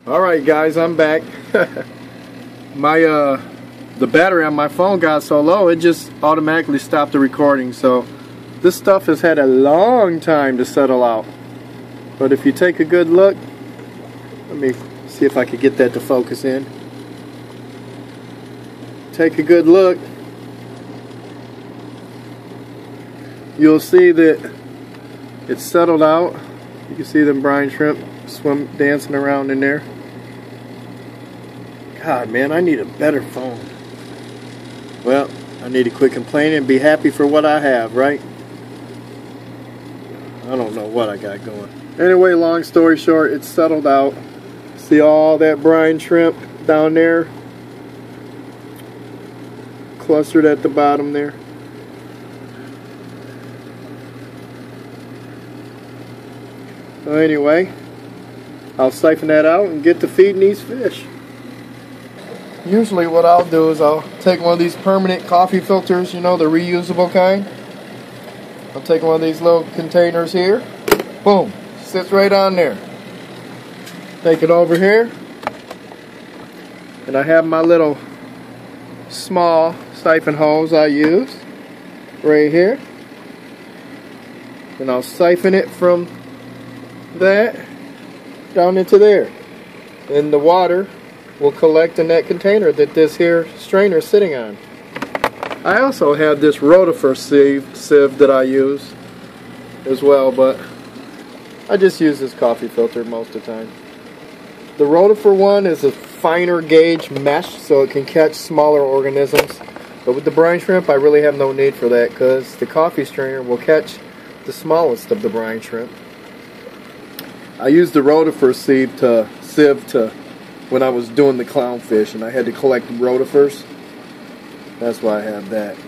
Alright guys, I'm back. The battery on my phone got so low it just automatically stopped the recording, so this stuff has had a long time to settle out. But if you take a good look, let me see if I could get that to focus in. Take a good look, you'll see that it's settled out. You can see them brine shrimp dancing around in there. God, man, I need a better phone. Well, I need to quit complaining and be happy for what I have, right? I don't know what I got going. Anyway, long story short, it's settled out. See all that brine shrimp down there? Clustered at the bottom there. So anyway, I'll siphon that out and get to feeding these fish. Usually what I'll do is I'll take one of these permanent coffee filters, you know, the reusable kind. I'll take one of these little containers here. Boom, sits right on there. Take it over here. And I have my little small siphon hose I use right here. And I'll siphon it from that down into there. And the water will collect in that container that this here strainer is sitting on. I also have this rotifer sieve that I use as well, but I just use this coffee filter most of the time. The rotifer one is a finer gauge mesh, so it can catch smaller organisms. But with the brine shrimp, I really have no need for that because the coffee strainer will catch the smallest of the brine shrimp. I used the rotifer sieve to when I was doing the clownfish and I had to collect rotifers. That's why I have that.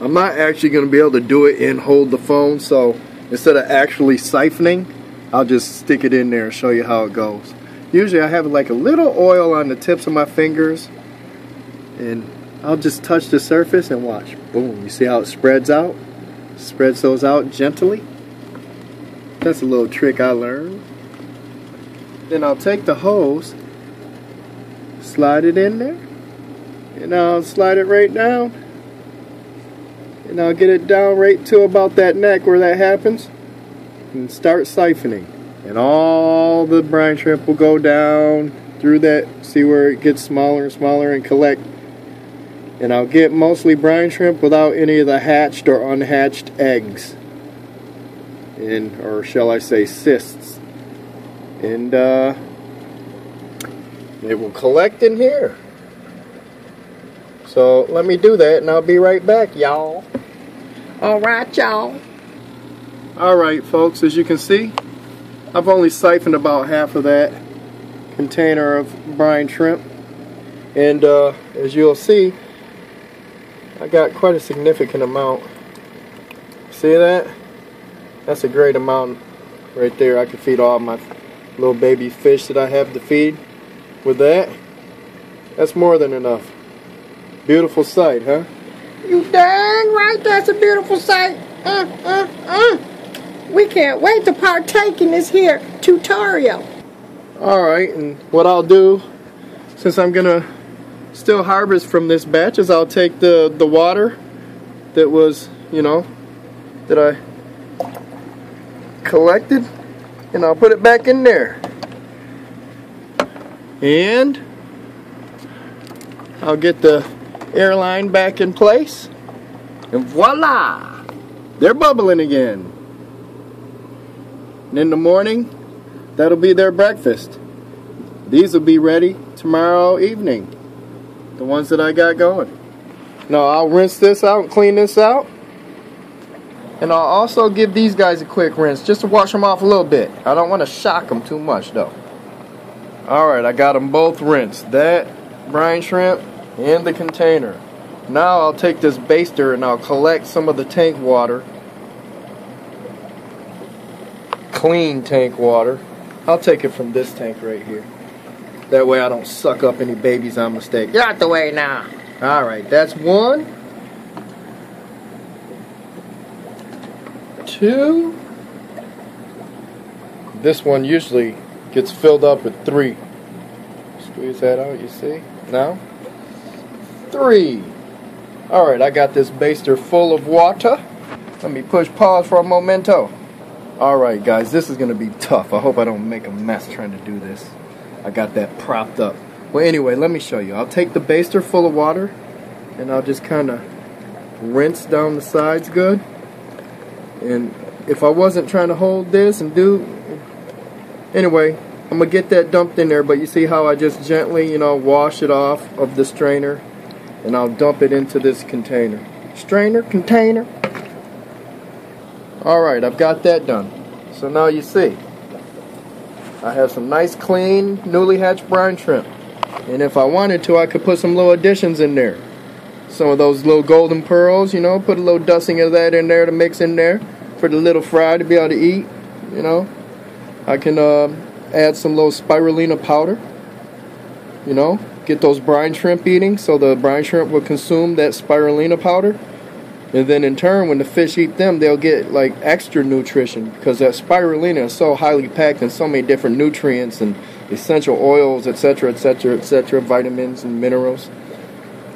I'm not actually going to be able to do it and hold the phone, so instead of actually siphoning, I'll just stick it in there and show you how it goes. Usually I have like a little oil on the tips of my fingers and I'll just touch the surface and watch. Boom, you see how it spreads out? Spreads those out gently. That's a little trick I learned. Then I'll take the hose, slide it in there, and I'll slide it right down, and I'll get it down right to about that neck where that happens, and start siphoning. And all the brine shrimp will go down through that, see where it gets smaller and smaller and collect. And I'll get mostly brine shrimp without any of the hatched or unhatched eggs. Or shall I say cysts. And it will collect in here. So let me do that and I'll be right back, y'all. Alright, y'all. Alright, folks, as you can see, I've only siphoned about half of that container of brine shrimp. And as you'll see, I got quite a significant amount. See that? That's a great amount right there. I could feed all my little baby fish that I have to feed with that. That's more than enough. Beautiful sight, huh? You dang right, that's a beautiful sight. We can't wait to partake in this here tutorial. Alright, and what I'll do, since I'm gonna still harvest from this batch, is I'll take the water that was, you know, that I collected, and I'll put it back in there. And I'll get the airline back in place, and voila! They're bubbling again. And in the morning, that'll be their breakfast. These will be ready tomorrow evening. The ones that I got going. Now I'll rinse this out and clean this out. And I'll also give these guys a quick rinse just to wash them off a little bit. I don't want to shock them too much though. Alright, I got them both rinsed. That brine shrimp and the container. Now I'll take this baster and I'll collect some of the tank water. Clean tank water. I'll take it from this tank right here. That way I don't suck up any babies on mistake. Get out the way now. Alright, that's one. Two. This one usually gets filled up with 3. Squeeze that out, you see? Now, 3. Alright, I got this baster full of water. Let me push pause for a momento. Alright guys, this is going to be tough. I hope I don't make a mess trying to do this. I got that propped up. Well anyway, let me show you. I'll take the baster full of water and I'll just kind of rinse down the sides good. And if I wasn't trying to hold this and do... Anyway, I'm going to get that dumped in there, but you see how I just gently, wash it off of the strainer, and I'll dump it into this container. Strainer, container. Alright, I've got that done. So now you see, I have some nice clean, newly hatched brine shrimp. And if I wanted to, I could put some little additions in there. Some of those little golden pearls, put a little dusting of that in there to mix in there for the little fry to be able to eat, I can add some little spirulina powder, get those brine shrimp eating so the brine shrimp will consume that spirulina powder. And then in turn, when the fish eat them, they'll get like extra nutrition because that spirulina is so highly packed in so many different nutrients and essential oils, etc., etc., etc., vitamins and minerals.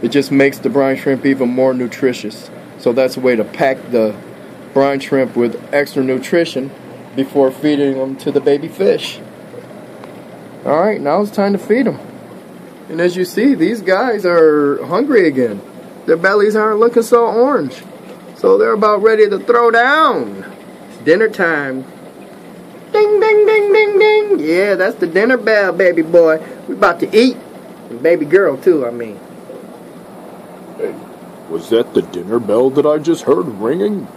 It just makes the brine shrimp even more nutritious. So that's a way to pack the brine shrimp with extra nutrition before feeding them to the baby fish. Alright, now it's time to feed them. And as you see, these guys are hungry again. Their bellies aren't looking so orange. So they're about ready to throw down. It's dinner time. Ding, ding, ding, ding, ding. Yeah, that's the dinner bell, baby boy. We're about to eat. And baby girl, too, I mean. Hey, was that the dinner bell that I just heard ringing?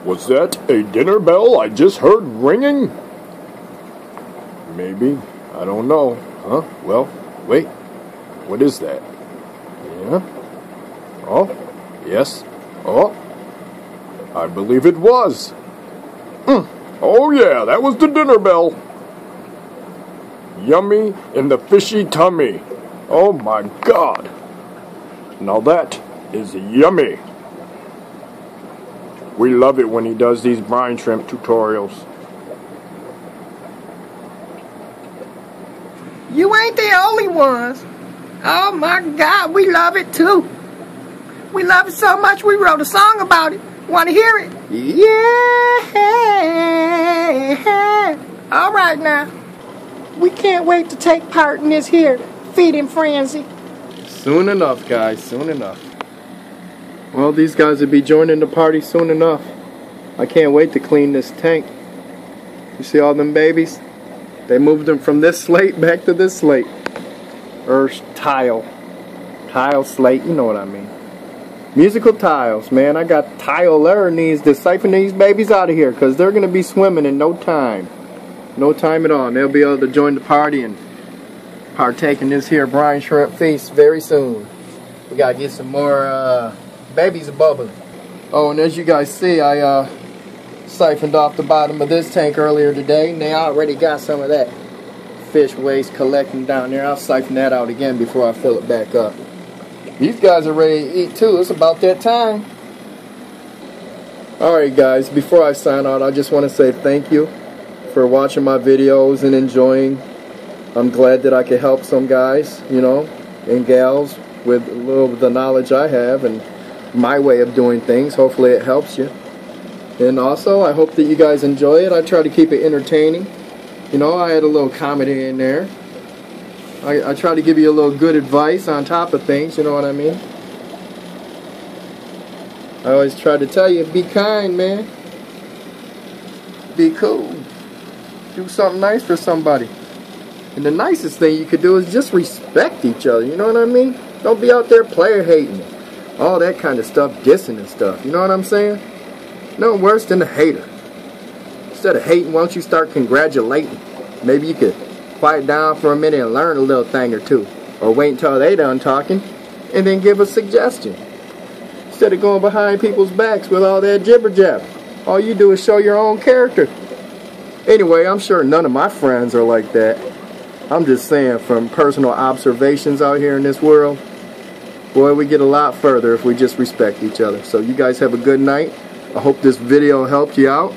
Was that a dinner bell I just heard ringing? Maybe. I don't know. Huh? Well, wait. What is that? Yeah? Oh, yes. Oh, I believe it was. Oh yeah, that was the dinner bell. Yummy in the fishy tummy. Oh my God. Now that is yummy. We love it when he does these brine shrimp tutorials. You ain't the only ones. Oh my God, we love it too. We love it so much we wrote a song about it. Want to hear it? Yeah. All right now. We can't wait to take part in this here feeding frenzy. Soon enough, guys. Soon enough. Well, these guys will be joining the party soon enough. I can't wait to clean this tank. You see all them babies? They moved them from this slate back to this slate. Or tile. Tile slate, you know what I mean. Musical tiles, man. I got Tyler needs to siphon these babies out of here because they're going to be swimming in no time. No time at all. And they'll be able to join the party and partake in this here brine shrimp feast very soon. We got to get some more babies bubbling. Oh, and as you guys see, I siphoned off the bottom of this tank earlier today. And they already got some of that fish waste collecting down there. I'll siphon that out again before I fill it back up. These guys are ready to eat too. It's about that time. Alright guys, before I sign out, I just want to say thank you for watching my videos and enjoying. I'm glad that I could help some guys, and gals with a little of the knowledge I have and my way of doing things. Hopefully it helps you. And also, I hope that you guys enjoy it. I try to keep it entertaining. I had a little comedy in there. I try to give you a little good advice on top of things, you know what I mean? I always try to tell you, be kind, man. Be cool. Do something nice for somebody. And the nicest thing you could do is just respect each other, you know what I mean? Don't be out there player hating. All that kind of stuff, dissing and stuff, you know what I'm saying? No worse than a hater. Instead of hating, why don't you start congratulating? Maybe you could quiet down for a minute and learn a little thing or two. Or wait until they done talking and then give a suggestion. Instead of going behind people's backs with all that jibber jab. All you do is show your own character. Anyway, I'm sure none of my friends are like that. I'm just saying from personal observations out here in this world, boy, we get a lot further if we just respect each other. So you guys have a good night. I hope this video helped you out.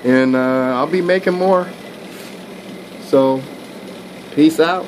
And I'll be making more. So, peace out.